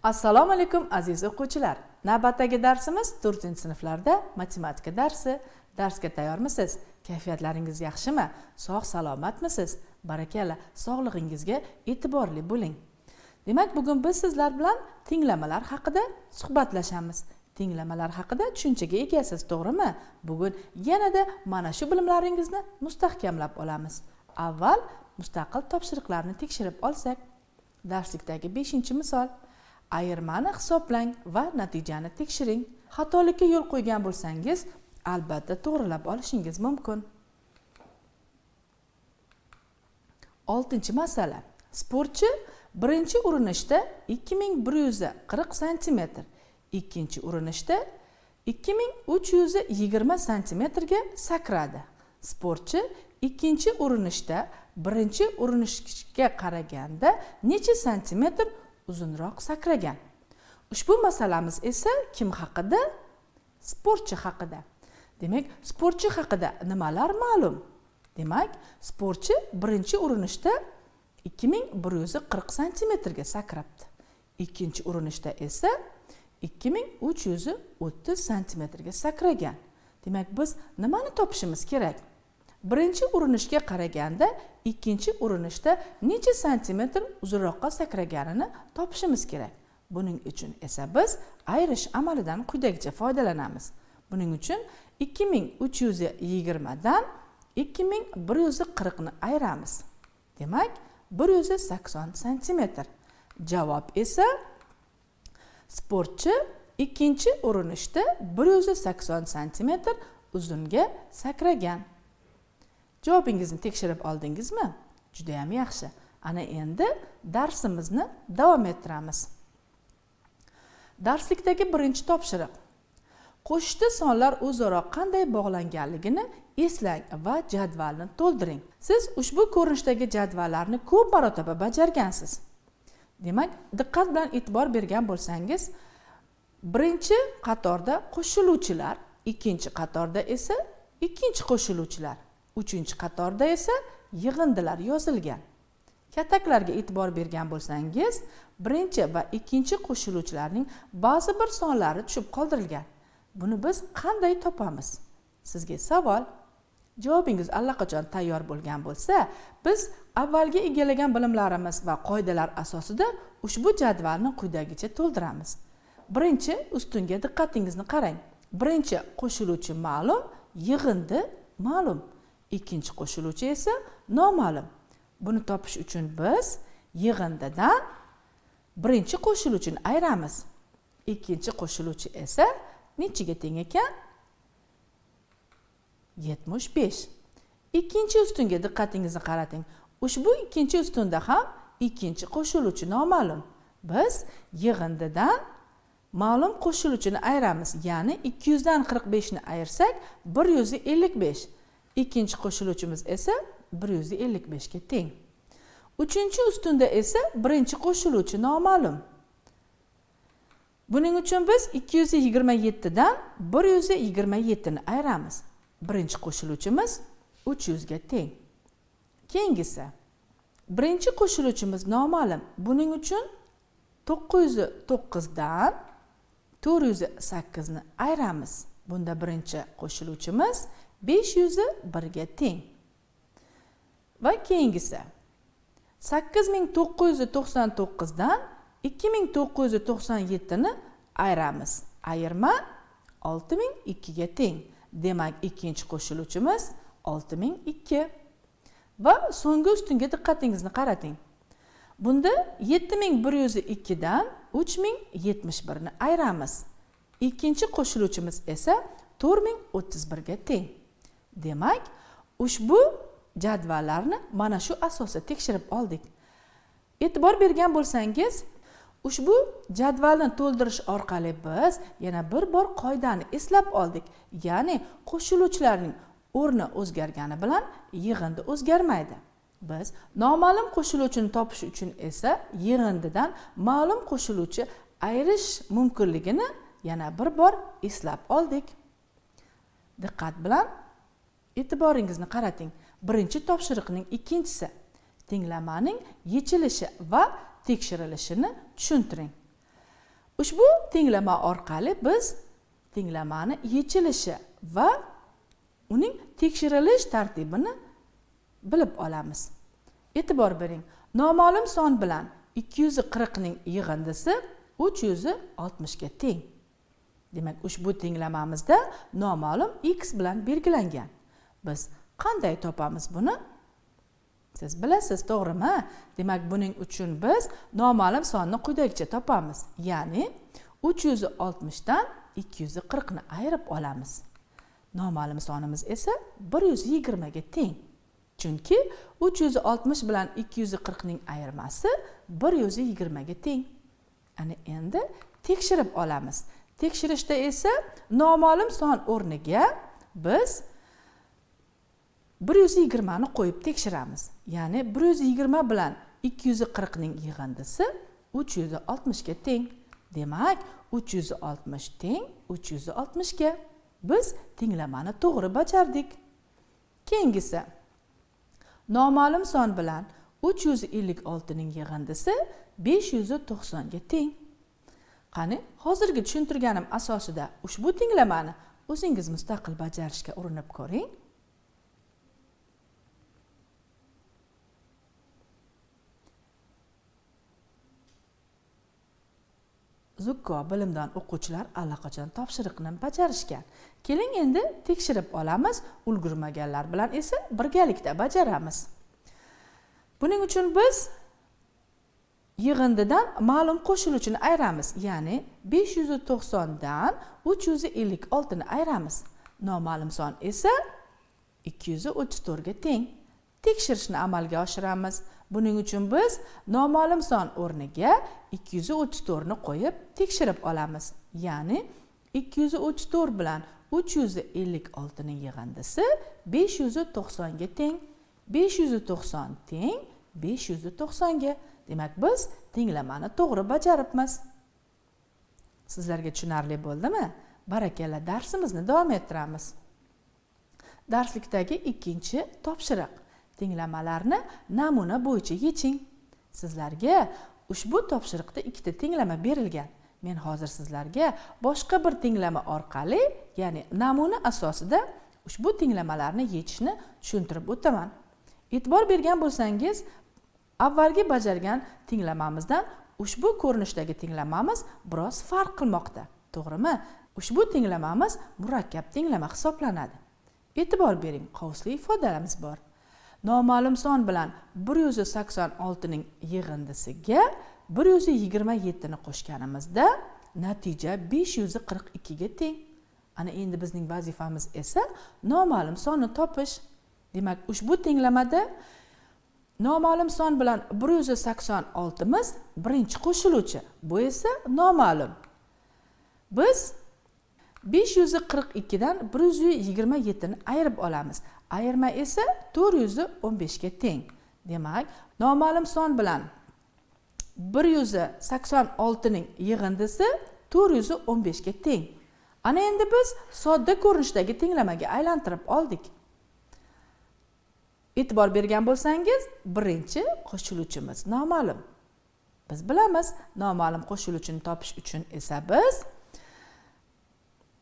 Assalomu alaykum aziz o'quvchilar. Navbatdagi darsimiz 4-sinflarda matematika darsi. Darsga tayyormisiz? Kayfiyatlaringiz yaxshimi? Sog' salomatmisiz? Barakalla, sog'lig'ingizga e'tiborli bo'ling. Demak, bugun biz sizlar bilan tinglamalar haqida suhbatlashamiz. Tinglamalar haqida tushunchaga egasiz, to'g'rimi? Bugun yanada mana shu bilimlaringizni mustahkamlab olamiz. Avval mustaqil topshiriqlarni tekshirib olsak. Darslikdagi 5-misol. Ayirmani hisoblang va natijani tekshiring. Xatolikka yo'l qo'ygan bo'lsangiz, albatta to'g'rilab olishingiz mumkin. 6-masala. Sportchi birinchi urinishda 2140 cm, ikkinchi urinishda 2320 cm ga sakradi. Sportchi ikkinchi urinishda birinchi urinishga qaraganda necha santimetr uzunroq sakragan? Ushbu masalamiz esa kim haqida? Sportchi haqida. Demak, sportchi haqida nimalar ma'lum? Demak, sportchi birinchi urinishda 2140 cm ga sakrabdi. Ikkinchi urinishda esa 2330 cm ga sakragan. Demak, biz nimani topishimiz kerak? Birinchi urinishga qaraganda ikkinchi urinishda necha santimetr uzunroqqa sakraganini topishimiz kerak. Buning uchun esa biz ayirish amalidan quyidagicha foydalanamiz. Buning uchun 2320 dan 2140 ni ayiramiz. Demak, 180 cm. Javob esa sportchi ikkinchi urinishda 180 cm uzunga sakragan. Javobingizni tekshirib oldingizmi? Juda ham yaxshi. Ana endi darsimizni davom ettiramiz. Darslikdagi birinchi topshiriq. Qo'shishda sonlar o'zaro qanday bog'langanligini eslang va jadvalni to'ldiring. Siz ushbu ko'rinishdagi jadvallarni ko'p marotaba bajargansiz. Demak, diqqat bilan e'tibor bergan bo'lsangiz, birinchi qatorda qo'shiluvchilar, ikkinchi qatorda esa ikkinchi qo'shiluvchilar, uchinchi qatorda esa yig'indilar yozilgan. Kataklarga e'tibor bergan bo'lsangiz, birinchi va ikkinchi qo'shiluvchilarning ba'zi bir sonlari tushib qoldirilgan. Buni biz qanday topamiz? Sizga savol. Javobingiz allaqachon tayyor bo'lgan bo'lsa, biz avvalgi egallagan bilimlarimiz va qoidalar asosida ushbu jadvalni quyidagicha to'ldiramiz. Birinchi ustunga diqqatingizni qarang. Birinchi qo'shiluvchi ma'lum, yig'indi ma'lum. Ikkinchi qo'shiluvchi esa noma'lum. Buni topish uchun biz yig'indidan birinchi qo'shiluvchini ayiramiz. Ikkinchi qo'shiluvchi esa nechiga teng ekan? 75. Ikkinchi ustunga diqqatingizni qarating. Ushbu ikkinchi ustunda ham ikkinchi qo'shiluvchi noma'lum. Biz yig'indidan ma'lum qo'shiluvchini ayiramiz. Ya'ni 200 dan 45 ni ayirsak 155. Ikkinchi qo'shiluvchimiz esa 155 ga teng. Uchinchi ustunda esa birinchi qo'shiluvchi noma'lum. Buning uchun biz 227 dan 127 ni ayiramiz. Birinchi qo'shiluvchimiz 300 ga teng. Keyingisi. Birinchi qo'shiluvchimiz noma'lum. Buning uchun 909 dan 408 ni ayiramiz. Bunda birinchi qo'shiluvchimiz 501 ga teng. Va keyingisi 8999 dan 2997 ni ayiramiz. Ayirma 6002 ga teng. Demak, ikkinchi qo'shiluvchimiz 6002. Va so'nggi ustunga diqqatingizni qarating. Bunda 7102 dan 3071 ni ayiramiz. Ikkinchi qo'shiluvchimiz esa 4031 ga teng. Demak, ushbu jadvallarni mana shu asosda tekshirib oldik. E'tibor bergan bo'lsangiz, ushbu jadvalni to'ldirish orqali biz yana bir bor qoidani eslab oldik. Ya'ni qo'shiluvchilarning o'rni o'zgargani bilan yig'indi o'zgarmaydi. Biz noma'lum qo'shiluvchini topish uchun esa yig'indidan ma'lum qo'shiluvchi ayirish mumkinligini yana bir bor eslab oldik. Diqqat bilan e'tiboringizni qarating. Birinchi topshiriqning ikkinchisi. Tinglamaning yechilishi va tekshirilishini tushuntiring. Ushbu tenglama orqali biz tenglamani yechilishi va uning tekshirilish tartibini bilib olamiz. E'tibor bering. Noma'lum son bilan 240 ning yig'indisi 360 ga teng. Demak, ushbu tenglamamizda noma'lum x bilan belgilangan. Biz qanday topamiz buni? Siz bilasiz, to'g'rimi? Demak, buning uchun biz noma'lum sonni quyidagicha topamiz. Ya'ni 360 dan 240 ni ayirib olamiz. Noma'lum sonimiz esa 120 ga teng. Chunki 360 bilan 240 ning ayirmasi 120 ga teng. Ana endi tekshirib olamiz. Tekshirishda esa noma'lum son o'rniga biz 120 ni qo'yib tekshiramiz. Ya'ni 120 bilan 240 ning yig'indisi 360 ga teng. Demak, 360 teng 360 ga. Biz tenglamani to'g'ri bajardik. Keyingisi noma'lum son bilan 356 ning yig'indisi 590 ga teng. Qani, hozirgi tushuntirganim asosida ushbu tenglamani o'zingiz mustaqil bajarishga urinib ko'ring. Zukko bilimdon o'quvchilar allaqachon topshiriqni bajarishgan. Keling endi tekshirib olamiz, ulgurmaganlar bilan esa birgalikda bajaramiz. Buning uchun biz yig'indidan ma'lum qo'shiluvchini ayiramiz, ya'ni 590 dan 356 ni ayiramiz. Noma'lum son esa 234 ga teng. Tekshirishni amalga oshiramiz. Buning uchun biz noma'lum son o'rniga 234 ni qo'yib tekshirib olamiz. Ya'ni 234 bilan 356 ning yig'indisi 590 ga teng. 590 teng 590 ga. Demak, biz tenglamani to'g'ri bajaribmiz. Sizlarga tushunarli bo'ldimi? Barakalla, darsimizni davom ettiramiz. Darslikdagi ikkinchi topshiriq. Tenglamalarni namuna bo'yicha yeching. Sizlarga ushbu topshiriqda ikkita tenglama berilgan. Men hozir sizlarga boshqa bir tenglama orqali, ya'ni namuna asosida ushbu tenglamalarni yechishni tushuntirib o'taman. E'tibor bergan bo'lsangiz, avvalgi bajargan tenglamamizdan ushbu ko'rinishdagi tenglamamiz biroz farq qilmoqda. To'g'rimi? Ushbu tenglamamiz murakkab tenglama hisoblanadi. E'tibor bering, qovusli ifodalarimiz bor. Noma'lum son bilan 186 ning yig'indisiga 127 ni qo'shganimizda natija 542 ga teng. Ana endi bizning vazifamiz esa noma'lum sonni topish. Demak, ushbu tenglamada noma'lum son bilan 186 miz birinchi qo'shiluvchi. Bu esa noma'lum. Biz 542 dan 127 ni ayirib olamiz. Ayirma esa 415 ga teng. Demak, noma'lum son bilan 186 ning yig'indisi 415 ga teng. Ana endi biz sodda ko'rinishdagi tenglamaga aylantirib oldik. E'tibor bergan bo'lsangiz, birinchi qo'shiluvchimiz noma'lum. Biz bilamiz, noma'lum qo'shiluvchini topish uchun esa biz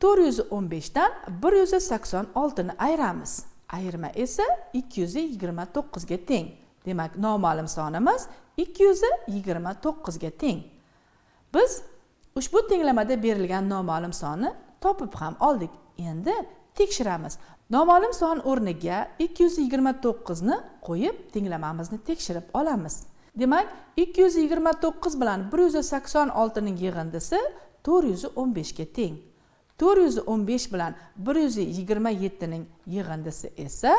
415 dan 186 ni ayiramiz. Ayirma esa 229 ga teng. Demak, noma'lum sonimiz 229 ga teng. Biz ushbu tenglamada berilgan noma'lum sonni topib ham oldik. Endi tekshiramiz. Noma'lum son o'rniga 229 ni qo'yib tenglamamizni tekshirib olamiz. Demak, 229 bilan 186 ning yig'indisi 415 ga teng. 415 bilan 127 ning yig'indisi esa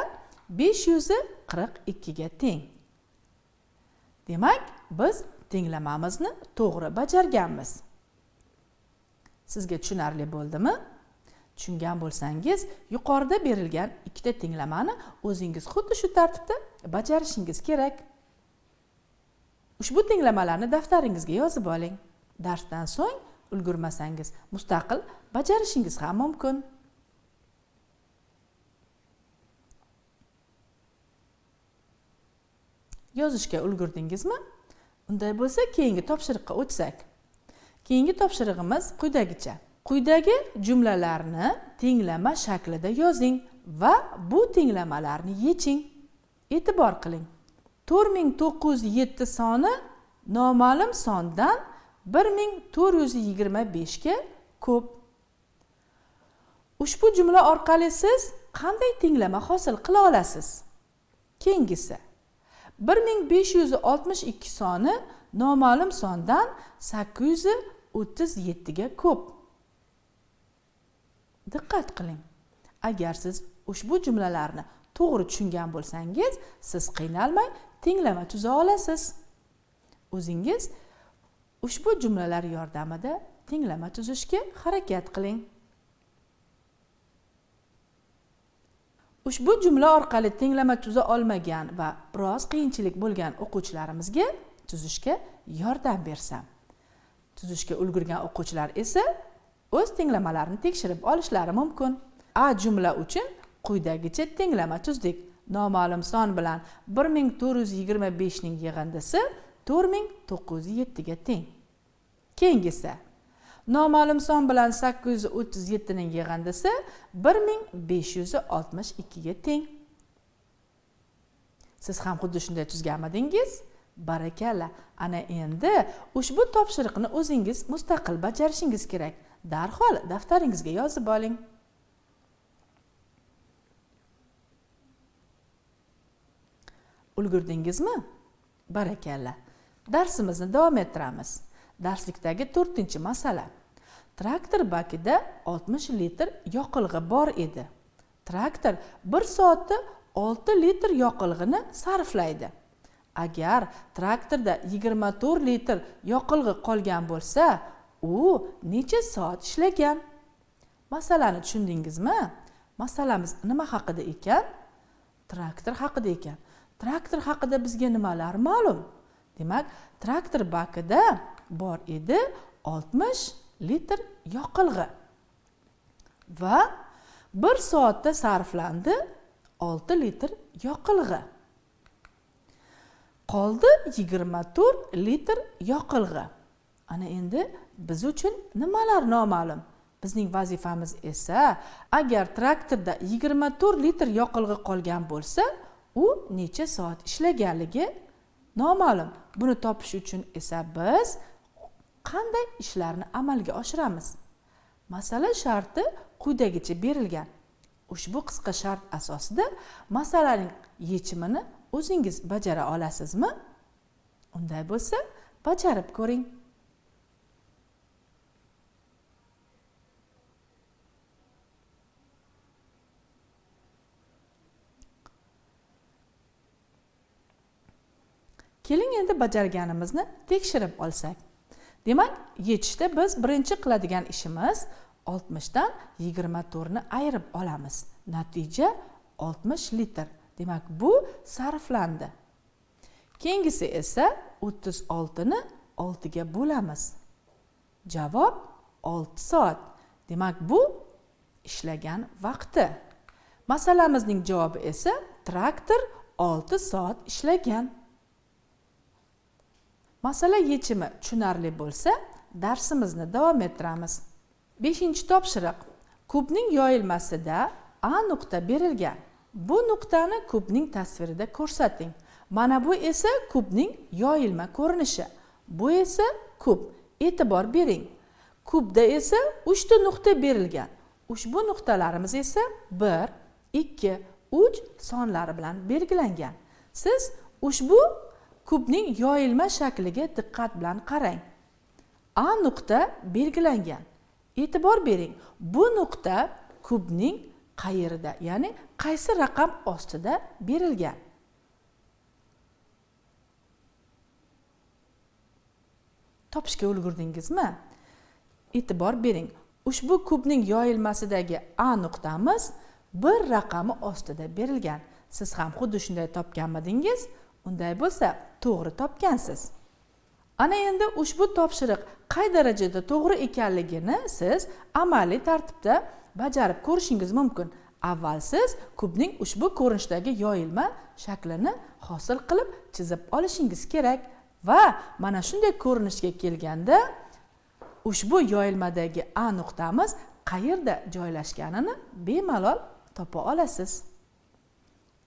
542 ga teng. Demak, biz tenglamamizni to'g'ri bajarganmiz. Sizga tushunarli bo'ldimi? Tushungan bo'lsangiz, yuqorida berilgan ikkita tenglamani o'zingiz xuddi shu tartibda bajarishingiz kerak. Ushbu tenglamalarni daftaringizga yozib oling. Darsdan so'ng ulgurmasangiz mustaqil bajarishingiz ham mumkin. Yozishga ulgurdingizmi? Unday bo'lsa, keyingi topshiriqqa o'tsak. Keyingi topshirig'imiz quyidagicha. Quyidagi jumlalarni tenglama shaklida yozing va bu tenglamalarni yeching. E'tibor qiling. 4907 soni noma'lum sondan 1425 ga ko'p. Ushbu jumla orqali siz qanday tenglama hosil qila olasiz? Keyingisi. 1562 soni noma'lum sondan 837 ga ko'p. Diqqat qiling. Agar siz ushbu jumlalarni to'g'ri tushungan bo'lsangiz, siz qiynalmay tenglama tuza olasiz. O'zingiz ushbu jumlalar yordamida tenglama tuzishga harakat qiling. Ushbu jumla orqali tenglama tuza olmagan va biroz qiyinchilik bo'lgan o'quvchilarimizga tuzishga yordam bersam. Tuzishga ulgurgan o'quvchilar esa o'z tenglamalarini tekshirib olishlari mumkin. A jumla uchun quyidagicha tenglama tuzdik. Noma'lum son bilan 1425 ning yig'indisi 4907 ga teng. Keyingisi. Noma'lum son bilan 837 ning yig'indisi 1562 ga teng. Siz ham xuddi shunday tuzganmidingiz? Barakalla. Ana endi ushbu topshiriqni o'zingiz mustaqil bajarishingiz kerak. Darhol daftaringizga yozib oling. Ulgurdingizmi? Barakalla. Darsimizni davom ettiramiz. Darslikdagi 4-masala. Traktor bakida 60 litr yoqilg'i bor edi. Traktor 1 soatda 6 litr yoqilg'ini sarflaydi. Agar traktorda 24 litr yoqilg'i qolgan bo'lsa, u necha soat ishlagan? Masalani tushundingizmi? Masalamiz nima haqida ekan? Traktor haqida ekan. Traktor haqida bizga nimalar ma'lum? Demak, traktor bakida bor edi 60 litr yoqilg'i va 1 soatda sarflandi 6 litr yoqilg'i. Qoldi 24 litr yoqilg'i. Ana endi biz uchun nimalar noma'lum? Bizning vazifamiz esa, agar traktorda 24 litr yoqilg'i qolgan bo'lsa, u necha soat ishlaganligi noma'lum. Buni topish uchun esa biz qanday ishlarni amalga oshiramiz? Masala sharti quyidagicha berilgan. Ushbu qisqa shart asosida masalaning yechimini o'zingiz bajara olasizmi? Unday bo'lsa, bajarib ko'ring. Keling endi bajarganimizni tekshirib olsak. Demak, yechishda biz birinchi qiladigan ishimiz 60 dan 24 ni ayirib olamiz. Natija 60 litr. Demak, bu sarflandi. Keyingisi esa 36 ni 6 ga bo'lamiz. Javob 6 soat. Demak, bu ishlagan vaqti. Masalamizning javobi esa traktor 6 soat ishlagan. Masala yechimi tushunarli bo'lsa, darsimizni davom ettiramiz. 5-topshiriq. Kubning yoyilmasida A nuqta berilgan. Bu nuqtani kubning tasvirida ko'rsating. Mana bu esa kubning yoyilma ko'rinishi. Bu esa kub. E'tibor bering. Kubda esa 3 ta nuqta berilgan. Ushbu nuqtalarimiz esa 1, 2, 3 sonlari bilan belgilangan. Siz ushbu kubning yoyilma shakliga diqqat bilan qarang. A nuqta belgilangan. E'tibor bering. Bu nuqta kubning qayerida, ya'ni qaysi raqam ostida berilgan? Topishga ulgurdingizmi? E'tibor bering. Ushbu kubning yoyilmasidagi A nuqtamiz bir raqami ostida berilgan. Siz ham xuddi shunday topganmidingiz? Unday bo'lsa, to'g'ri topgansiz. Ana endi ushbu topshiriq qay darajada to'g'ri ekanligini siz amaliy tartibda bajarib ko'rishingiz mumkin. Avval siz kubning ushbu ko'rinishdagi yoyilma shaklini hosil qilib chizib olishingiz kerak va mana shunday ko'rinishga kelganda ushbu yoyilmadagi A nuqtamiz qayerda joylashganini bemalol topa olasiz.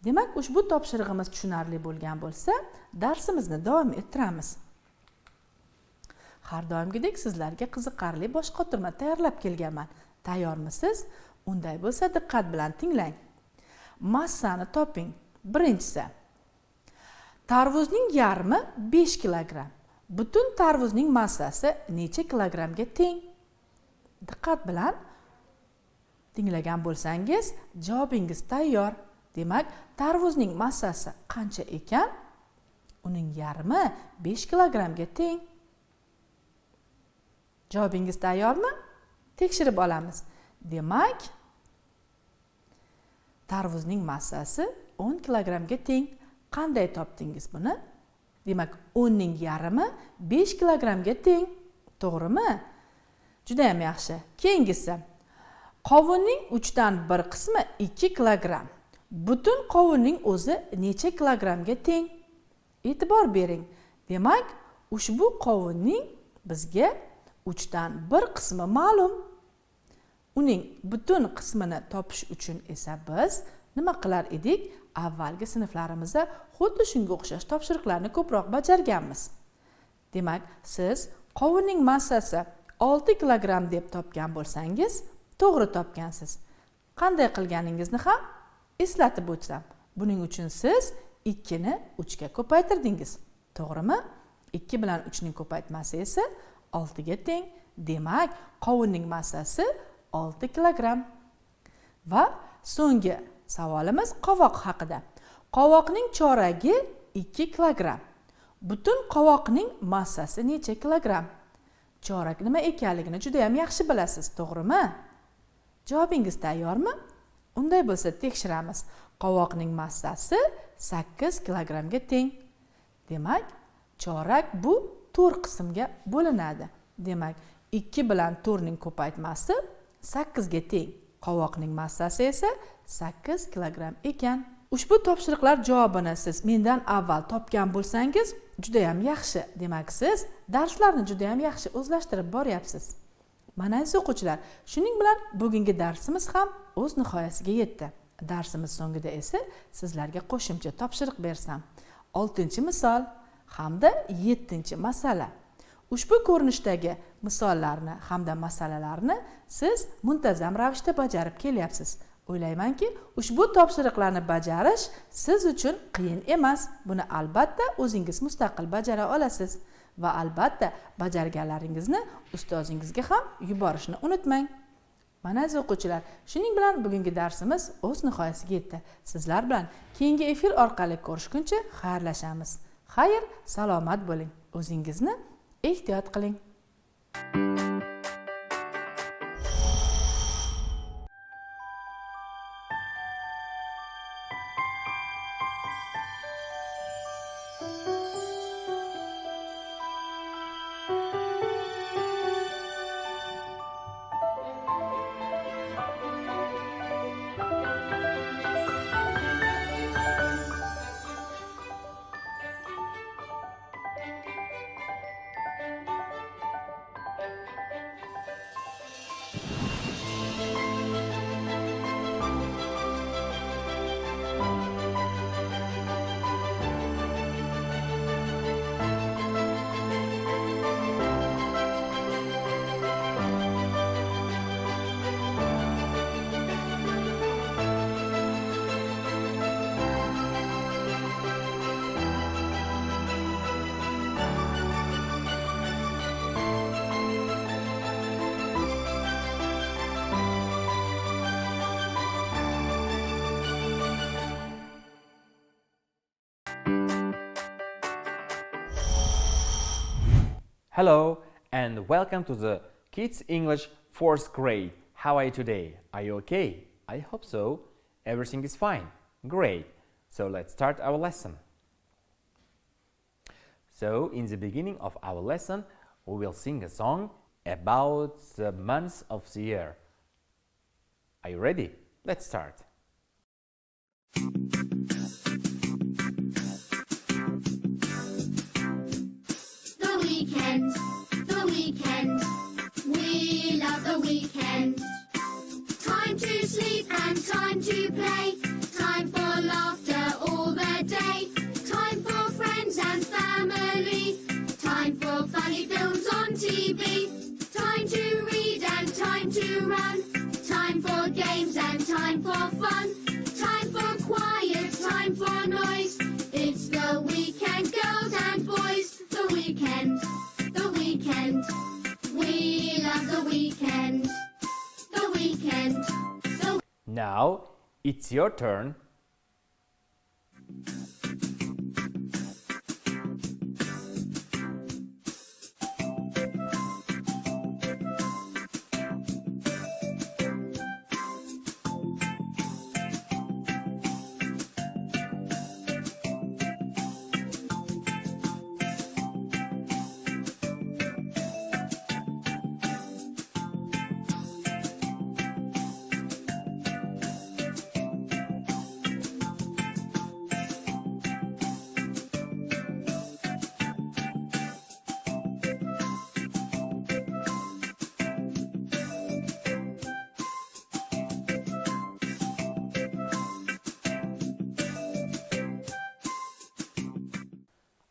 Demak, ushbu topshirig'imiz tushunarli bo'lgan bo'lsa, darsimizni davom ettiramiz. Har doimgidek sizlarga qiziqarli bosh qotirma tayyorlab kelganman. Tayyormisiz? Unday bo'lsa diqqat bilan tinglang. Massani toping. Birinchisi. Tarvuzning yarmi 5 kilogramm. Butun tarvuzning massasi necha kilogrammga teng? Diqqat bilan tinglagan bo'lsangiz, javobingiz tayyor. Demak, tarvuzning massasi qancha ekan? Uning yarmi 5 kilogrammga teng. Javobingiz tayyormi? Tekshirib olamiz. Demak, tarvuzning massasi 10 kilogrammga teng. Qanday topdingiz buni? Demak, 10 ning yarmi 5 kilogrammga teng. To'g'rimi? Juda ham yaxshi. Keyingisi. Qovunning 3 dan 1 qismi 2 kilogramm. Butun qovunning o'zi necha kilogrammga teng? E'tibor bering. Demak, ushbu qovunning bizga 3 dan 1 qismi ma'lum. Uning butun qismini topish uchun esa biz nima qilar edik? Avvalgi sinflarimizda xuddi shunga o'xshash topshiriqlarni ko'proq bajarganmiz. Demak, siz qovunning massasi 6 kilogramm deb topgan bo'lsangiz, to'g'ri topgansiz. Qanday qilganingizni ham eslatib o'tsam. Buning uchun siz 2 ni 3 ga ko'paytirdingiz. To'g'rimi? 2 bilan 3 ning ko'paytmasi esa 6 ga teng. Demak, qovunning massasi 6 kilogramm. Va so'nggi savolimiz qovoq haqida. Qovoqning choragi 2 kilogramm. Butun qovoqning massasi necha kilogramm? Chorak nima ekanligini juda ham yaxshi bilasiz, to'g'rimi? Javobingiz tayyormi? Unday bo'lsa tekshiramiz. Qovoqning massasi 8 kilogrammga teng. Demak, chorak bu 4 qismga bo'linadi. Demak, 2 bilan 4 ning ko'paytmasi 8 ga teng. Qovoqning massasi esa 8 kilogramm ekan. Ushbu topshiriqlar javobini siz mendan avval topgan bo'lsangiz, juda ham yaxshi. Demak, siz darslarni juda ham yaxshi o'zlashtirib boryapsiz. Mana aziz o'quvchilar, shuning bilan bugungi darsimiz ham o'z nihoyasiga yetdi. Darsimiz so'ngida esa sizlarga qo'shimcha topshiriq bersam. 6-misol hamda 7-masala. Ushbu ko'rinishdagi misollarni hamda masalalarni siz muntazam ravishda bajarib kelyapsiz. O'ylaymanki, ushbu topshiriqlarni bajarish siz uchun qiyin emas. Buni albatta o'zingiz mustaqil bajara olasiz. Va albatta bajarganlaringizni ustozingizga ham yuborishni unutmang. Mana aziz o'quvchilar, shuning bilan bugungi darsimiz o'z nihoyasiga yetdi. Sizlar bilan keyingi efir orqali ko'rishguncha xayrlashamiz. Xayr, salomat bo'ling. O'zingizni ehtiyot qiling. Hello and welcome to the Kids English 4th grade. How are you today? Are you okay? I hope so. Everything is fine. Great. So let's start our lesson. So in the beginning of our lesson, we will sing a song about the months of the year. Are you ready? Let's start. The weekend, It's your turn.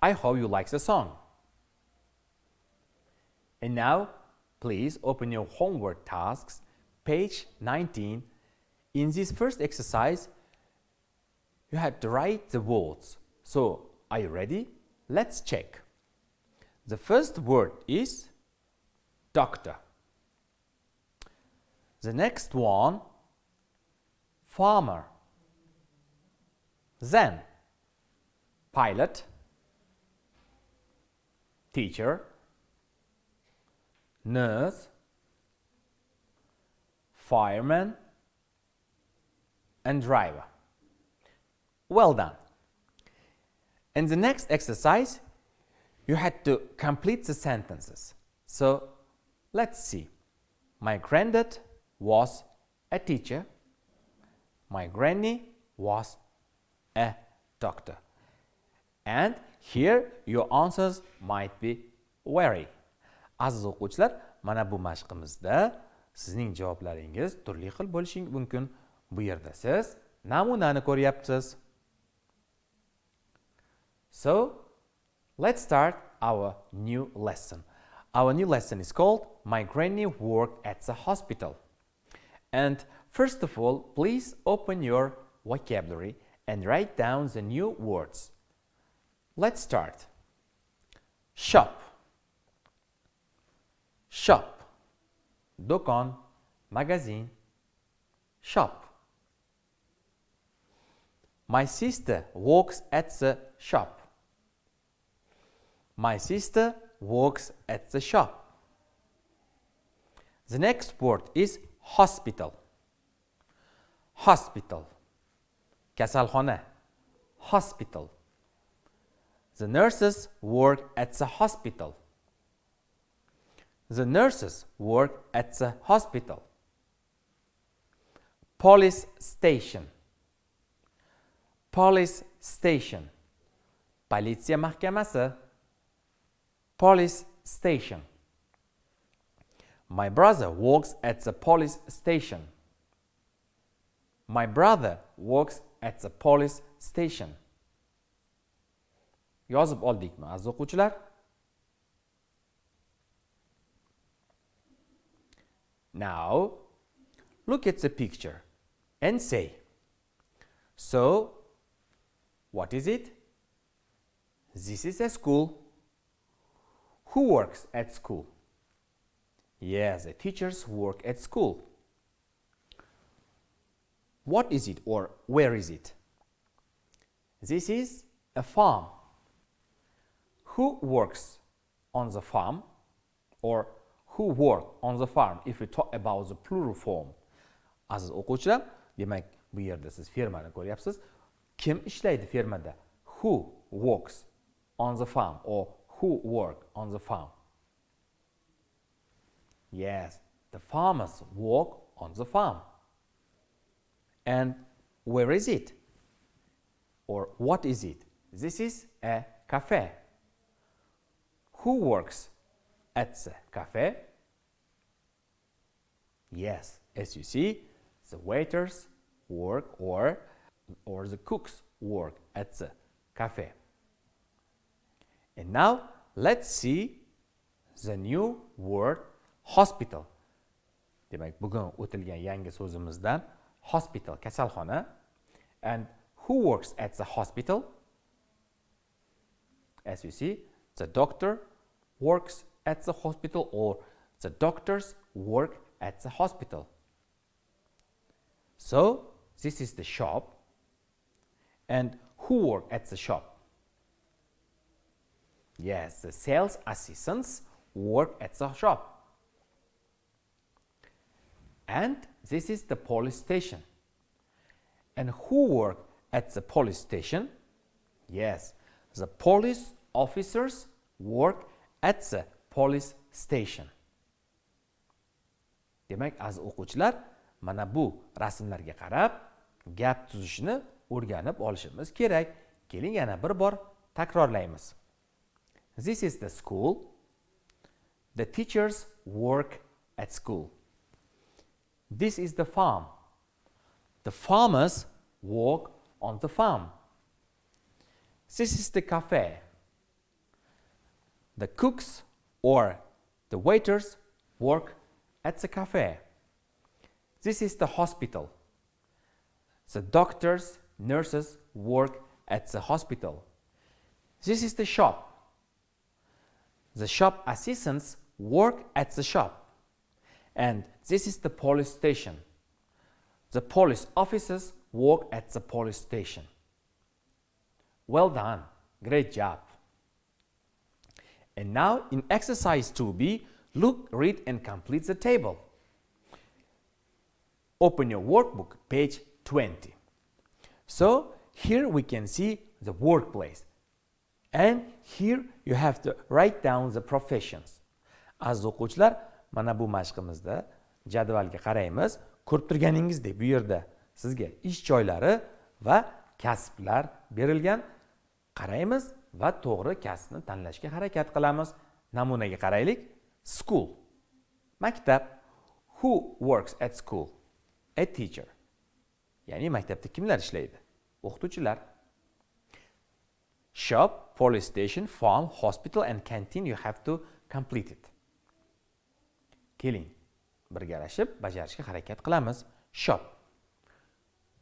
I hope you like the song. And now, please open your homework tasks, page 19. In this first exercise, you have to write the words. So, are you ready? Let's check. The first word is doctor. The next one, farmer. Then, pilot, teacher, nurse, fireman, and driver. Well done. In the next exercise, you had to complete the sentences. So, let's see. My granddad was a teacher. My granny was a doctor. And here your answers might be vary. Aziz o'quvchilar, mana bu mashqimizda sizning javoblaringiz turli xil bo'lishi mumkin. Bu yerda siz namunani ko'ryapsiz. So, let's start our new lesson. Our new lesson is called My Granny Worked at the Hospital. And first of all, please open your vocabulary and write down the new words. Let's start. Shop. Shop. Do'kon, magazin, shop. My sister works at the shop. My sister works at the shop. The next word is hospital. Hospital. Kasalxona. Hospital. The nurses work at the hospital. The nurses work at the hospital. Police station. Police station. Politsiya mahkamasi. Police station. My brother works at the police station. My brother works at the police station. Yozib oldikmi, aziz o'quvchilar? Now, look at the picture and say, so, what is it? This is a school. Who works at school? Yes, the teachers work at school. What is it or where is it? This is a farm. Who works on the farm or who work on the farm if we talk about the plural form? Aziz o'quvchilar, demak bu yerda siz fermani ko'ryapsiz. Kim ishlaydi fermada? Who works on the farm or who work on the farm? Yes, the farmers work on the farm. And where is it? Or what is it? This is a cafe. Who works at the cafe? Yes, as you see, the waiters work or the cooks work at the cafe. And now let's see the new word hospital. Demak, bugun o'tilgan yangi so'zimizdan hospital, kasalxona. And who works at the hospital? As you see, the doctor works at the hospital or the doctors work at the hospital. So, This is the shop. And who work at the shop? Yes, the sales assistants work at the shop. And this is the police station. And who work at the police station? Yes, the police officers work at the police station. Demak, aziz o'quvchilar, mana bu rasmlarga qarab gap tuzishni o'rganib olishimiz kerak. Keling yana bir bor takrorlaymiz. This is the school. The teachers work at school. This is the farm. The farmers work on the farm. This is the cafe. The cooks or the waiters work at the cafe. This is the hospital. The doctors, nurses work at the hospital. This is the shop. The shop assistants work at the shop. And this is the police station. The police officers work at the police station. Well done. Great job. And now in exercise 2b, look, read and complete the table. Open your workbook, page 20. So here we can see the workplace. And here you have to write down the professions. Aziz o'quvchilar, mana bu mashqimizda jadvalga qaraymiz. Ko'rib turganingizdek, bu yerda sizga ish joylari va kasblar berilgan. Qaraymiz va to'g'ri kasbni tanlashga harakat qilamiz. Namunaga qaraylik. School. Maktab. Who works at school? A teacher. Ya'ni maktabda kimlar ishlaydi? O'qituvchilar. Shop, police station, farm, hospital and canteen, you have to complete it. Keling, birgalashib bajarishga harakat qilamiz. Shop.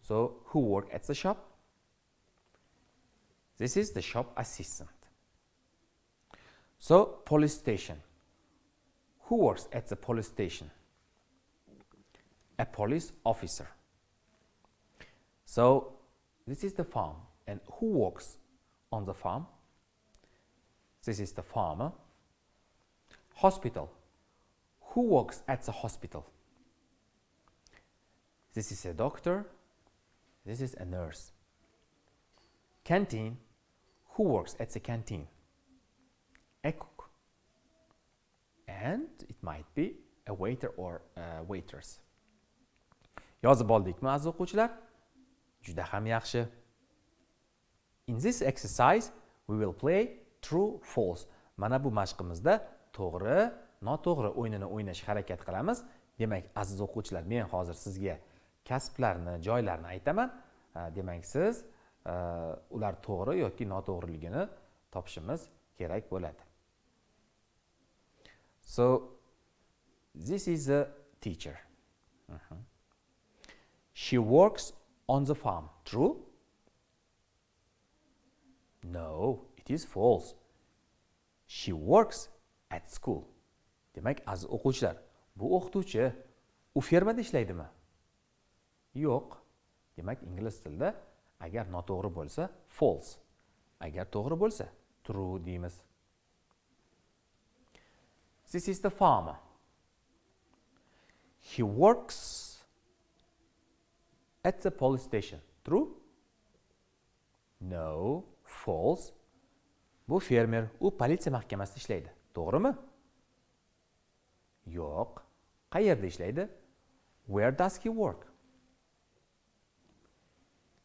So, who work at the shop? This is the shop assistant. So, police station. Who works at the police station? A police officer. So, this is the farm. And who works on the farm? This is the farmer. Hospital. Who works at the hospital? This is a doctor. This is a nurse. Canteen. Who works at the canteen? A cook. And it might be a waiter or a waitress. Yozib oldikmi aziz o'quvchilar? Juda ham yaxshi. In this exercise, we will play true, false. Mana bu mashqimizda to'g'ri, noto'g'ri o'yinini o'ynashga harakat qilamiz. Demak, aziz o'quvchilar, men hozir sizga kasblarni, joylarni aytaman. Demak, siz ular to'g'ri yoki noto'g'riligini topishimiz kerak bo'ladi. So, this is a teacher. She works on the farm. True? No, it is false. She works at school. Demak, aziz o'quvchilar, bu o'qituvchi, u fermada ishlaydimi? Yo'q. Demak, ingliz tilida agar noto'g'ri bo'lsa, false. Agar to'g'ri bo'lsa, true deymiz. This is the farmer. He works at the police station. True? No, false. Bu fermer, u politsiya mahkamasida ishlaydi. To'g'rimi? Yo'q. Qayerda ishlaydi? Where does he work?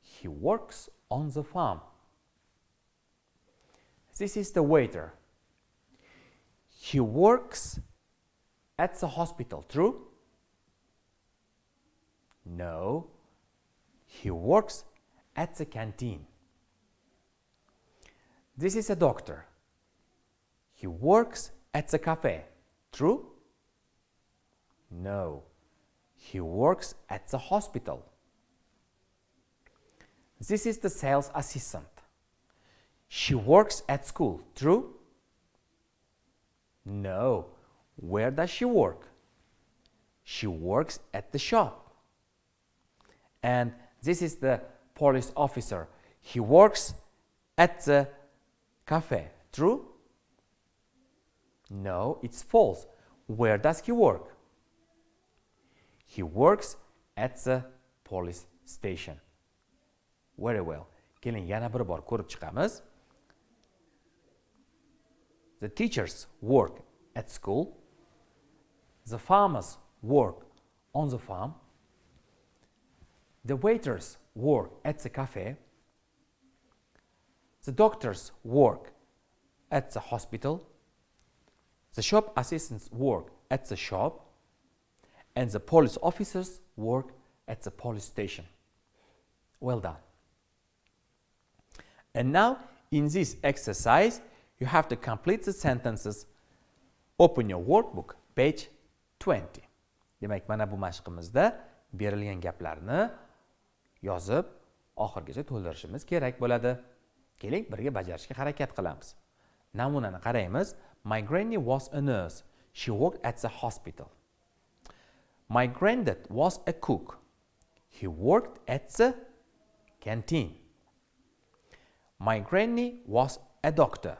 He works on the farm. This is the waiter. He works at the hospital. True? No. He works at the canteen. This is a doctor. He works at the cafe. True? No. He works at the hospital. This is the sales assistant. She works at school. True? No. Where does she work? She works at the shop. And This is the police officer. He works at the cafe. True? No, it's false. Where does he work? He works at the police station. Very well. Keling yana bir bor ko'rib chiqamiz. The teachers work at school. The farmers work on the farm. The waiters work at the cafe. The doctors work at the hospital. The shop assistants work at the shop. And the police officers work at the police station. Well done. And now, in this exercise, you have to complete the sentences. Open your workbook, page 20. Demak, mana bu mashqimizda berilgan gaplarni yozib, oxirigacha to'ldirishimiz kerak bo'ladi. Keling, birga bajarishga harakat qilamiz. Namunani qaraymiz. My granny was a nurse. She worked at the hospital. My granddad was a cook. He worked at the canteen. My granny was a doctor.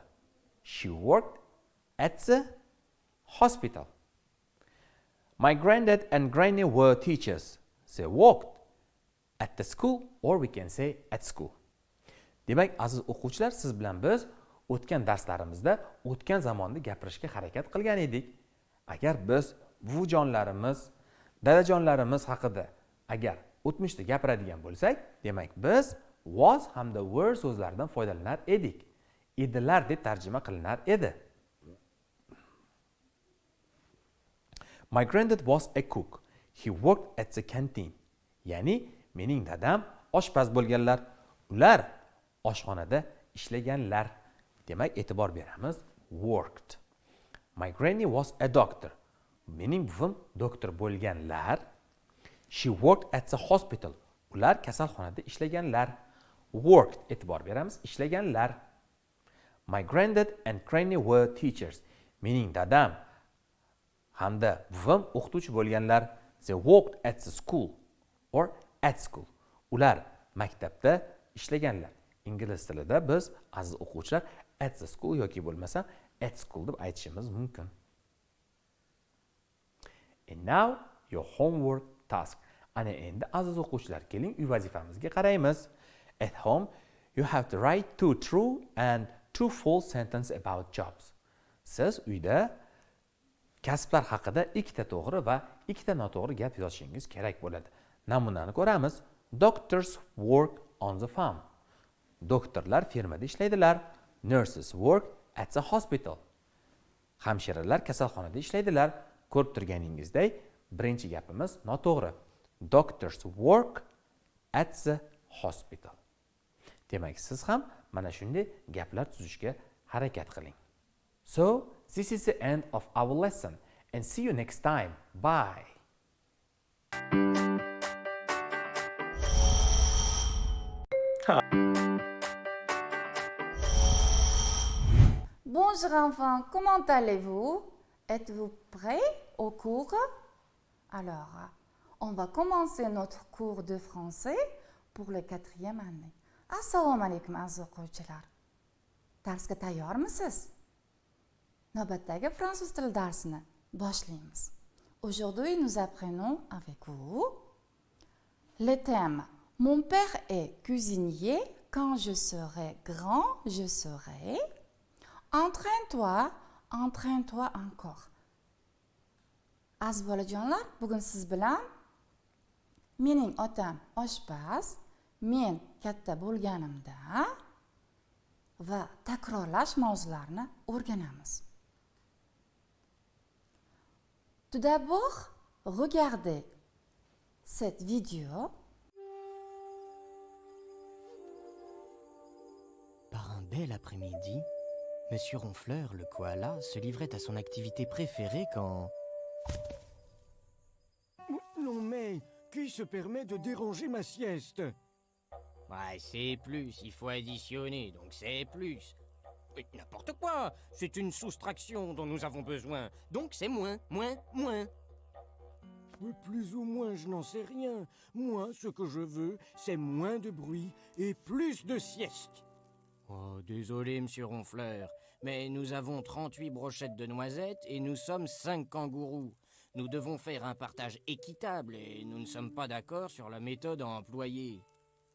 She worked at the hospital. My granddad and granny were teachers. They worked at the school, or we can say at school. Demak, aziz o'quvchilar, siz bilan biz o'tgan darslarimizda o'tgan zamonda gapirishga harakat qilgan edik. Agar biz buvijonlarimiz, dadajonlarimiz haqida agar o'tmishda gapiradigan bo'lsak, demak biz was hamda were so'zlaridan foydalanar edik. Edilar deb tarjima qilinar edi. My granddad was a cook. He worked at the canteen. Ya'ni mening dadam oshpaz bo'lganlar. Ular oshxonada ishlaganlar. Demak, e'tibor beramiz. Worked. My granny was a doctor. Mening buvim doktor bo'lganlar. She worked at the hospital. Ular kasalxonada ishlaganlar. Worked, e'tibor beramiz, ishlaganlar. My granddad and granny were teachers. Mening dadam hamda buvim o'qituvchi bo'lganlar. They worked at the school or at school. Ular maktabda ishlaganlar. Ingliz tilida biz aziz o'quvchilar at the school yoki bo'lmasa at school deb aytishimiz mumkin. And now your homework task. Ana endi aziz o'quvchilar, keling uy vazifamizga qaraymiz. At home, you have to write 2 true and 2 false sentences about jobs. Siz uyda kasblar haqida 2 to'g'ri va 2 noto'g'ri gap yozishingiz kerak bo'ladi. Namunani ko'ramiz. Doctors work on the farm. Doktorlar fermada ishlaydilar. Nurses work at the hospital. Hamshiralar kasalxonada ishlaydilar. Ko'rib turganingizdek, birinchi gapimiz noto'g'ri. Doctors work at the hospital. Demak, siz ham mana shunday gaplar tuzishga harakat qiling. So, this is the end of our lesson and see you next time. Bye. Bonjour enfants, comment allez-vous? Êtes-vous prêts au cours? Alors, on va commencer notre cours de français pour la 4e année. Assalomu alaykum aziz o'quvchilar. Darsga tayyormisiz? Navbatdagi fransuz tili darsini boshlaymiz. Aujourd'hui, nous apprenons avec vous le thème. Mon père est cuisinier. Quand je serai grand, je serai. Entraîne-toi, entraîne-toi encore. Aziz bolajonlar, bugun siz bilan mening otam oshpaz, men katta bo'lganimda va takrorlash mavzularini o'rganamiz. Tout d'abord, regardez cette vidéo. Par un bel après-midi, Monsieur Ronfleur, le koala, se livrait à son activité préférée quand... Non mais, qui se permet de déranger ma sieste? Ouais, c'est plus, il faut additionner, donc c'est plus. Mais n'importe quoi, c'est une soustraction dont nous avons besoin, donc c'est moins, moins, moins. Plus ou moins, je n'en sais rien. Moi, ce que je veux, c'est moins de bruit et plus de sieste. Oh, désolé, monsieur Ronfleur, mais nous avons 38 brochettes de noisettes et nous sommes 5 kangourous. Nous devons faire un partage équitable et nous ne sommes pas d'accord sur la méthode à employer.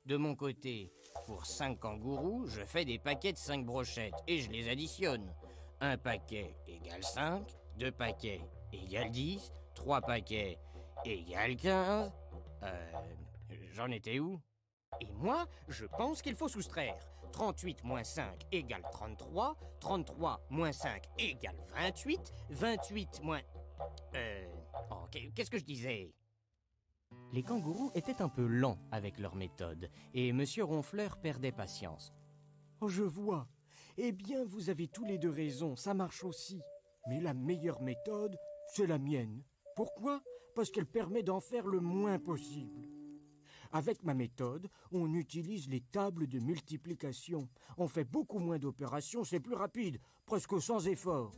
De mon côté, pour 5 kangourous, je fais des paquets de 5 brochettes et je les additionne. Un paquet égale 5, 2 paquets égale 10, 3 paquets égale 15. J'en étais où? Et moi, je pense qu'il faut soustraire. 38 moins 5 égale 33, 33 moins 5 égale 28, 28 moins... qu'est-ce que je disais? Les kangourous étaient un peu lents avec leur méthode, et Monsieur Ronfleur perdait patience. Oh, je vois. Eh bien, vous avez tous les deux raison, ça marche aussi. Mais la meilleure méthode, c'est la mienne. Pourquoi? Parce qu'elle permet d'en faire le moins possible. Avec ma méthode, on utilise les tables de multiplication. On fait beaucoup moins d'opérations, c'est plus rapide, presque sans effort.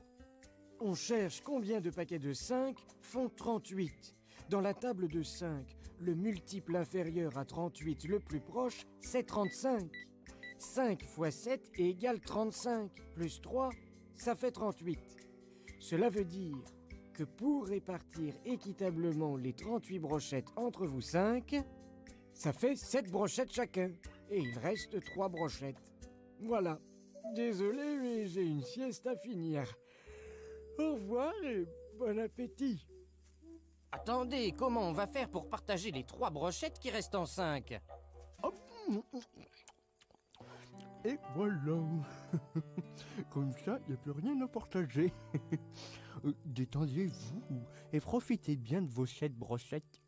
On cherche combien de paquets de 5 font 38. Dans la table de 5, le multiple inférieur à 38 le plus proche, c'est 35. 5 fois 7 égale 35, plus 3, ça fait 38. Cela veut dire que pour répartir équitablement les 38 brochettes entre vous 5, ça fait 7 brochettes chacun. Et il reste 3 brochettes. Voilà. Désolé, mais j'ai une sieste à finir. Au revoir et bon appétit. Attendez, comment on va faire pour partager les 3 brochettes qui restent en 5? Et voilà. Comme ça, il n'y a plus rien à partager. Détendez-vous et profitez bien de vos 7 brochettes.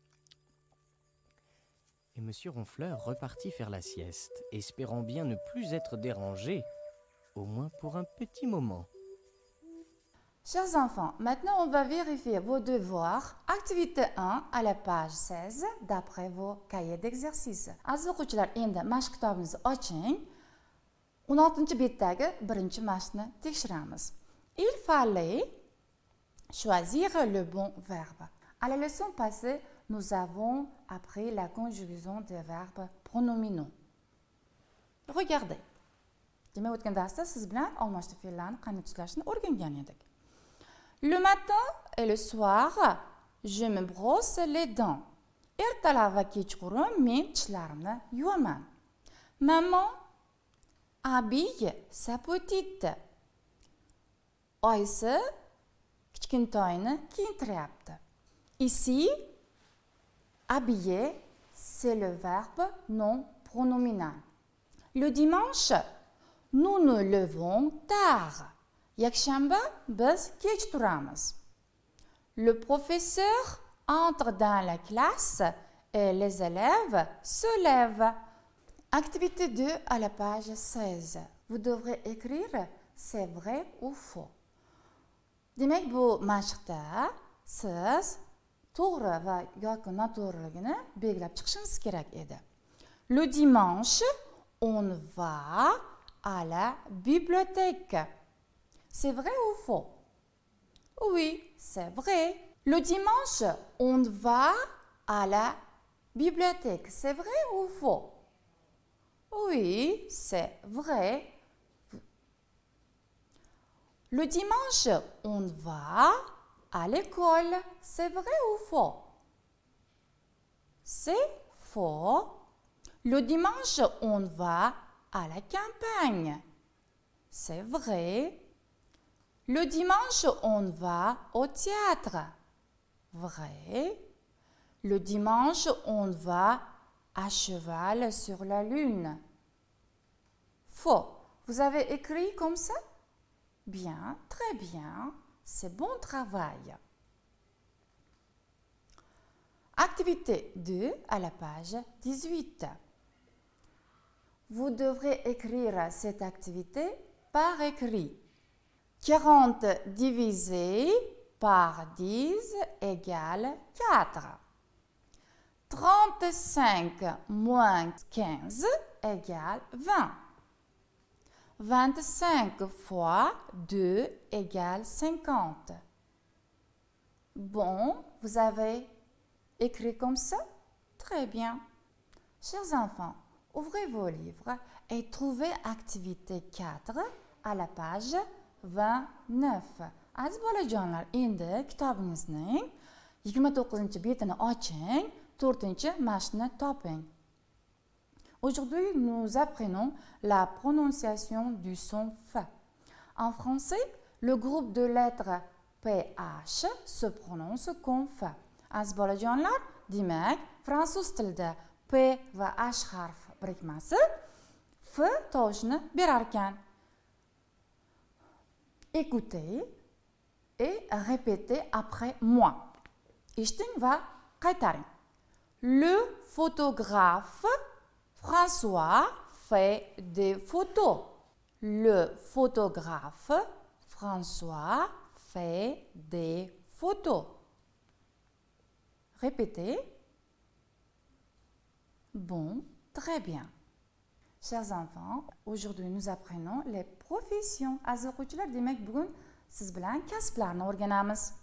Et Monsieur Ronfleur repartit faire la sieste, espérant bien ne plus être dérangé, au moins pour un petit moment. Chers enfants, maintenant on va vérifier vos devoirs. Activité 1 à la page 16 d'après vos cahiers d'exercice. Aziz o'quvchilar, endi mashq kitobimizni oching. 16-betdagi birinchi mashqni tekshiramiz. Il fallait choisir le bon verbe. À la leçon passée, nous avons appris la conjugaison des verbes pronominaux. Regardez. Demak, o'tgan darsda siz bilan almashtir fe'llarni qanday tuzilishini o'rgangan edik. Le matin et le soir, je me brosse les dents. Ertalab va kechqurun men tishlarimni yuvaman. Maman habille sa petite. Oyisi kichkintoyni kiyintiryapti. Ici, habiller, c'est le verbe non pronominal. Le dimanche, nous nous levons tard. Yakshanba, biz kech turamiz. Le professeur entre dans la classe et les élèves se lèvent. Activité 2 à la page 16. Vous devrez écrire c'est vrai ou faux. Demak, bu mashqda siz to'g'ri va yoki noto'g'riligini belgilab chiqishingiz kerak edi. Le dimanche, on va à la bibliothèque. C'est vrai ou faux? Oui, c'est vrai. Le dimanche, on va à la bibliothèque. C'est vrai ou faux? Oui, c'est vrai. Le dimanche, on va à l'école. C'est vrai ou faux? C'est faux. Le dimanche, on va à la campagne. C'est vrai. Le dimanche, on va au théâtre. Vrai. Le dimanche, on va à cheval sur la lune. Faux. Vous avez écrit comme ça? Bien, très bien. C'est bon travail. Activité 2 à la page 18. Vous devrez écrire cette activité par écrit. 40 divisé par 10 égale 4. 35 moins 15 égale 20. 25 fois 2 égale 50. Bon, vous avez écrit comme ça? Très bien. Chers enfants, ouvrez vos livres et trouvez activité 4 à la page 29. Aziz bolajonlar, endi kitobingizning 29-betini oching, 4-mashqni toping. Aujourd'hui, nous apprenons la prononciation du son F. En français, le groupe de lettres PH se prononce comme F. Aziz bolajonlar, demak, fransuz tilida P va H harf birikmasi F tovushini berar ekan. Écoutez et répétez après moi. Eshiting va qaytaring. Le photographe François fait des photos. Le photographe François fait des photos. Répétez. Bon, très bien. Chers enfants, aujourd'hui nous apprenons les professions. Aziz o'quvchilar, demak bugun siz bilan kasblarni o'rganamiz.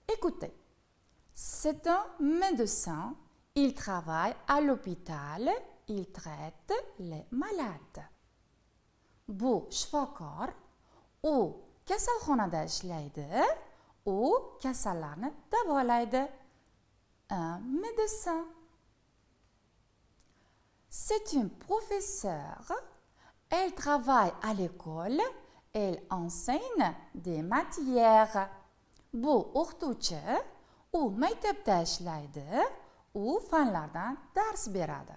Écoutez. C'est un médecin. Il travaille à l'hôpital. Il traite les malades. Bu shifokor. U kasalxonada ishlaydi. U kasallarni davolaydi. Un médecin. C'est une professeure. Elle travaille à l'école. Elle enseigne des matières. Bu o'qituvchi. U maktabda ishlaydi. U fanlardan dars beradi.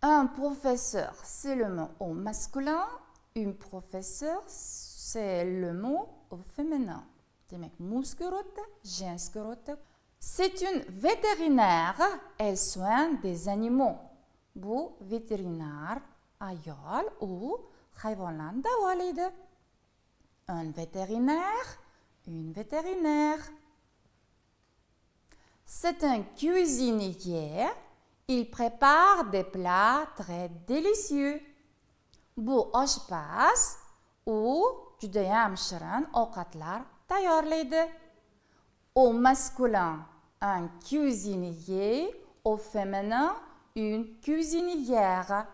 Un professeur, c'est le mot au masculin. Une professeure, c'est le mot au féminin. Demek muskirotda, jenskirotda. C'est une vétérinaire. Elle soigne des animaux. Bu vétérinaire ayol, u hayvonlarni davolaydi. Un vétérinaire, une vétérinaire. C'est un cuisinier. Il prépare des plats très délicieux. Bu oshpaz, u judayam shirin ovqatlar tayyorlaydi. Au masculin, un cuisinier. Au féminin, une cuisinière.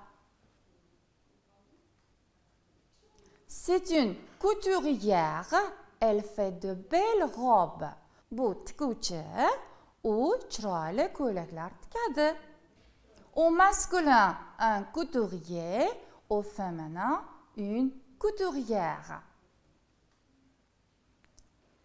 C'est une couturière. Elle fait de belles robes. Bu tikuvchi. U chiroyli ko'ylaklar tikadi. Au masculin, un couturier. Au féminin, une couturière.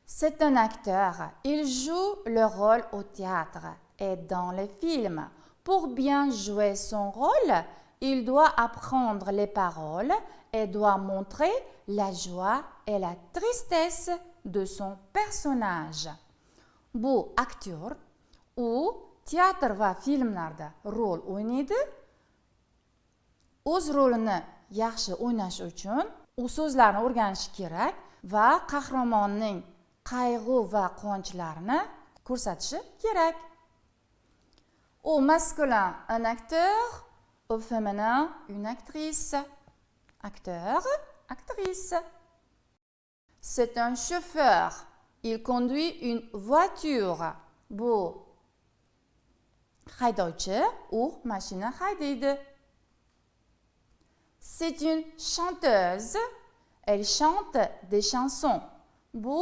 C'est un acteur. Il joue le rôle au théâtre et dans les films. Pour bien jouer son rôle, il doit apprendre les paroles et doit montrer la joie et la tristesse de son personnage. Bu aktyor u teatr va filmlarda rol o'ynaydi. O'z rolini yaxshi o'ynash uchun u so'zlarni o'rganishi kerak va qahramonning qayg'u va quvonchlarini ko'rsatishi kerak. Au masculin, un acteur. Au féminin, une actrice. Acteur, actrice. C'est un chauffeur. Il conduit une voiture. Bu haydovchi u mashina haydaydi. C'est une chanteuse. Elle chante des chansons. Bu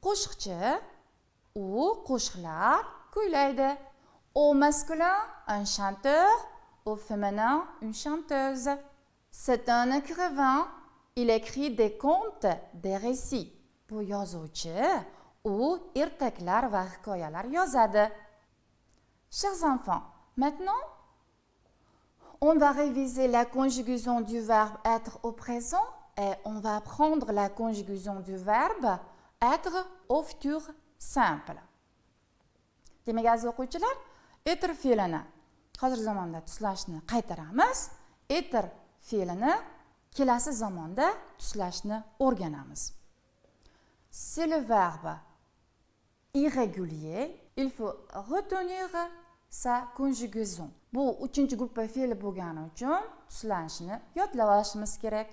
qo'shiqchi u qo'shiqlar kuylaydi. Au masculin, un chanteur. Au féminin, une chanteuse. C'est un écrivain. Il écrit des contes, des récits. Bu yozuvchi u ertaklar va hikoyalar yozadi. Chers enfants, maintenant, on va réviser la conjugaison du verbe être au présent et on va apprendre la conjugaison du verbe être au futur simple. Demak, aziz o'quvchilar, être fe'lini hozir zamonda tuslashni qaytaramiz. Être fe'lini kelasi zamonda tuslashni o'rganamiz. C'est le verbe irrégulier. Il faut retenir sa conjugaison. Bu 3-chi guruhda fe'l bo'lgani uchun tuslanishni yodlab olishimiz kerak.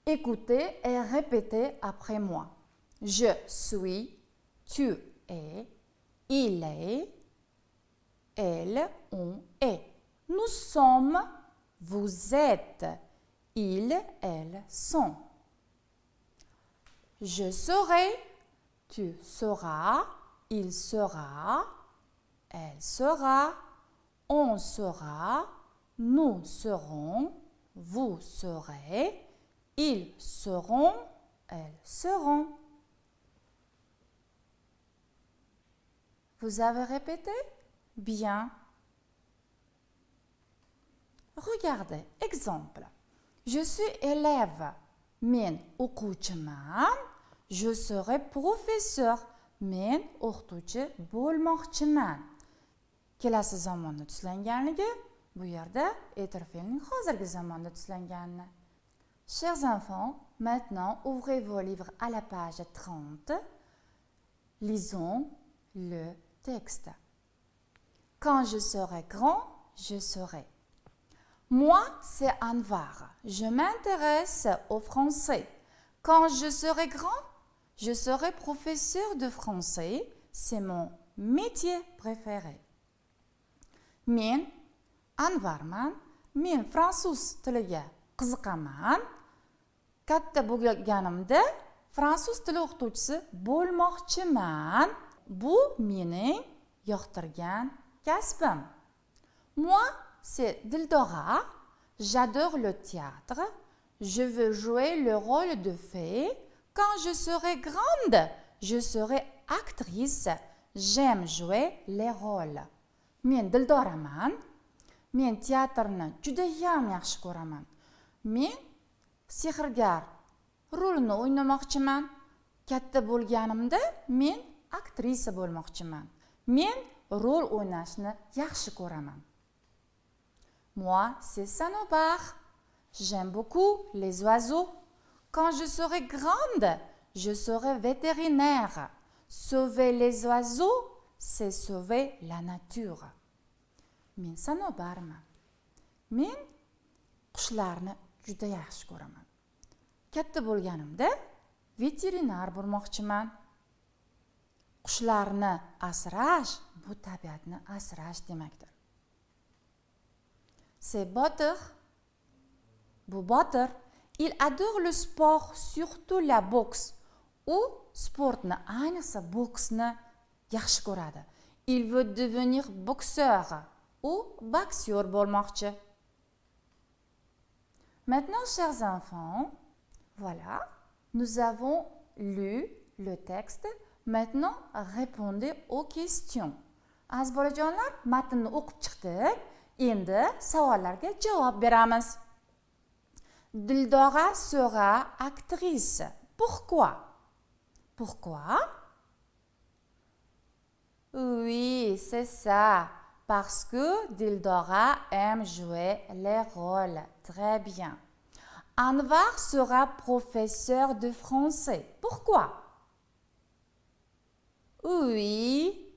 Écoutez et répétez après moi. Je suis, Tu es, il est, elle, on est. Nous sommes, vous êtes, ils, elles sont. Je serai, tu seras, il sera, elle sera, on sera, nous serons, vous serez, ils seront, elles seront. Vous avez répété? Bien. Regardez, exemple. Je suis élève. Men o'quvchiman. Je serai professeur. Men o'qituvchi bo'lmoqchiman. Kelasi zamonda tuslanganligi bu yerda etir fe'lining hozirgi zamonda tuslanganini. Chers enfants, maintenant ouvrez vos livres à la page 30. Lisons le texte. Quand je serai grand, je serai. Moi, c'est Anvar. Je m'intéresse au français. Quand je serai grand, je serai professeur de français. C'est mon métier préféré. Men Anvarman. Men fransuz tiliga qiziqaman. Katta bo'lganimda fransuz tili o'qituvchisi bo'lmoqchiman. Bu mening yoqtirgan kasbim. Moi, c'est Dildora. J'adore le théâtre. Je veux jouer le rôle de fée. Quand je serai grande, je serai actrice. J'aime jouer les rôles. Men Dildoraman. Men teatrni judayam yaxshi ko'raman. Men sehrgar rolini o'ynamoqchiman. Katta bo'lganimda men aktrisa bo'lmoqchiman. Men rol o'ynashni yaxshi ko'raman. Moi, c'est Sanobar. J'aime beaucoup les oiseaux. Quand je serai grande, je serai vétérinaire. Sauver les oiseaux, c'est sauver la nature. Men Sanobarman. Men qushlarni juda yaxshi ko'raman. Katta bo'lganimda veterinar bo'lmoqchiman. Qushlarni asrash bu tabiatni asrash demakdir. C'est Botir. Bu Botir. Il adore le sport, surtout la boxe. U sportni, ayniqsa boksni yaxshi ko'radi. Il veut devenir boxeur. U boxeur bo'lmoqchi. Maintenant, chers enfants, voilà, nous avons lu le texte. Maintenant, répondez aux questions. Aziz bolajonlar, matnni o'qib chiqdik. Endi savollarga javob beramiz. Dildora sera actrice. Pourquoi? Pourquoi? Oui, c'est ça. Parce que Dildora aime jouer les rôles. Très bien. Anvar sera professeur de français. Pourquoi? Oui,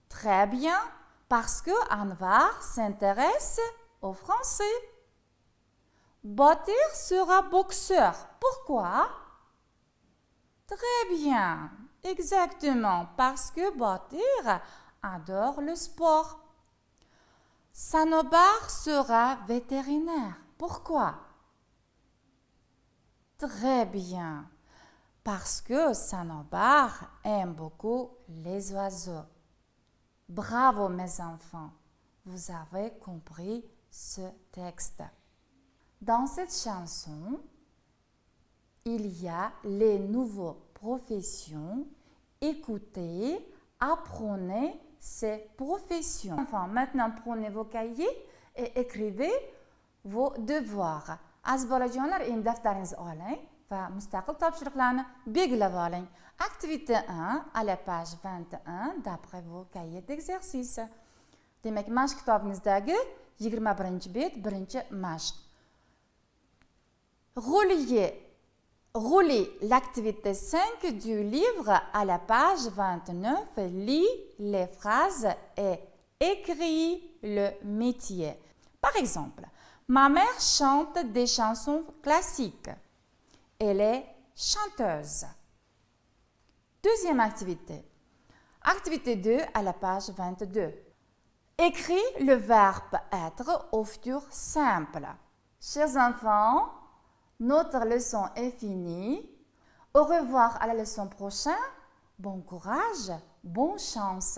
très bien. Parce que Anvar s'intéresse au français. Botir sera boxeur. Pourquoi? Très bien. Exactement. Parce que Botir adore le sport. Sanobar sera vétérinaire. Pourquoi? Très bien. Parce que Sanobar aime beaucoup les oiseaux. Bravo mes enfants, vous avez compris ce texte. Dans cette chanson, il y a les nouvelles professions. Écoutez, apprenez ces professions. Enfin, maintenant prenez vos cahiers et écrivez vos devoirs. Aziz bolajonlar, endi daftaringizni oling va mustaqil topshiriqlarni belgilab oling. Activité 1 à la page 21 d'après vos cahiers d'exercice. Demak, mashq kitobingizdagi 21 bet, birinchi mashq. Roulez l'activité 5 du livre à la page 29. Lis les phrases et écris le métier. Par exemple, ma mère chante des chansons classiques. Elle est chanteuse. Deuxième activité. Activité 2 à la page 22. Écris le verbe être au futur simple. Chers enfants, notre leçon est finie. Au revoir à la leçon prochaine. Bon courage, bonne chance.